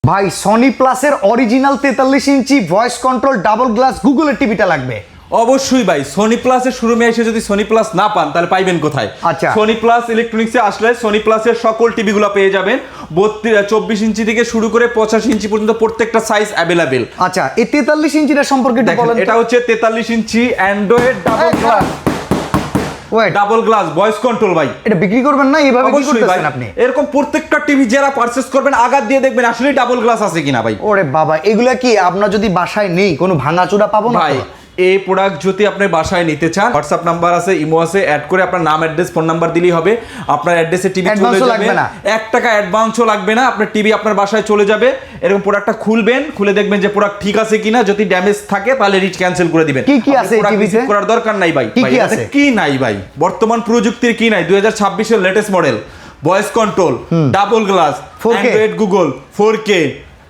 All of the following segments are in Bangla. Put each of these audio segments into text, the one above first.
ভাই সনি প্লাসের original 43 inch voice control double glass গুগলের টিভিটা লাগবে। অবশ্যই ভাই, সোনি প্লাসের শোরুমে এসে যদি সোনি প্লাস না পান তাহলে পাইবেন কোথায়? আচ্ছা, সোনি প্লাস ইলেকট্রনিক্সে আসলে সোনি প্লাসের সকল টিভিগুলো পেয়ে যাবেন। 24 ইঞ্চি থেকে শুরু করে 85 ইঞ্চি পর্যন্ত প্রত্যেকটা সাইজ অ্যাভেলেবেল। আচ্ছা, এই 43 ইঞ্চিটা সম্পর্কে একটু বলেন। এটা হচ্ছে 43 inch android double glass, double glass voice control. ভাই এটা বিক্রি করবেন না এভাবে কি করতেছেন আপনি? এরকম প্রত্যেকটা টিভি যারা পারচেজ করবেন আগার দিয়ে দেখবেন আসলে ডাবল গ্লাস আছে কিনা ভাই। ওরে বাবা, এগুলা কি আপনার যদি বাসায় নেই কোনো ভাঙাচোরা পাবো না ভাই? এই প্রোডাক্ট যদি আপনি বাসায় নিতে চান, হোয়াটসঅ্যাপ নাম্বার আছে, ইমো আছে, অ্যাড করে আপনার নাম, অ্যাড্রেস, ফোন নাম্বার দিলেই হবে। আপনার অ্যাড্রেসে টিভি চলে যাবে, 1 টাকা অ্যাডভান্সও লাগবে না। আপনার টিভি আপনার বাসায় চলে যাবে। এরকম প্রোডাক্টটা খুলবেন, খুলে দেখবেন যে প্রোডাক্ট ঠিক আছে কিনা। যদি ড্যামেজ থাকে তাহলে রিচ ক্যান্সেল করে দিবেন। কি কি আছে এই টিভিতে? করার দরকার নাই ভাই। কি আছে? কি নাই ভাই, বর্তমান প্রযুক্তির কি নাই? 2026 এর latest model, voice control, double glass, Android, Google, 4K।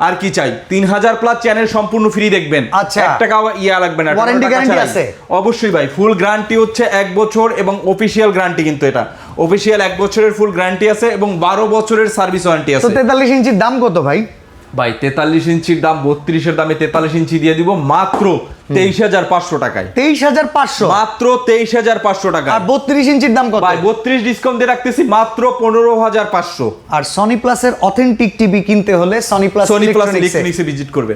আর কি চাই? 3000 প্লাস চ্যানেল সম্পূর্ণ ফ্রি দেখবেন। আচ্ছা, 1 টাকাও লাগবে না। ওয়ারেন্টি গ্যারান্টি আছে? অবশ্যই ভাই, ফুল গ্যারান্টি হচ্ছে 1 বছর এবং অফিশিয়াল গ্যারান্টি, কিন্তু এটা অফিশিয়াল 1 বছরের ফুল গ্যারান্টি আছে এবং 12 বছরের সার্ভিস ওয়ারেন্টি আছে। তো 43 ইঞ্চির দাম কত ভাই? ভাই 43 ইঞ্চির দাম 32 এর দামে 43 ইঞ্চি দিয়ে দিব মাত্র 23,500 টাকায়। 23,500? মাত্র 23,500 টাকা। আর 32 ইঞ্চির দাম কত? ভাই 32 ডিসকাউন্ট দিয়ে রাখতেছি মাত্র 15,500। আর সনি প্লাসের অথেন্টিক টিভি কিনতে হলে সনি প্লাস ইলেকট্রনিক্সে ভিজিট করবেন।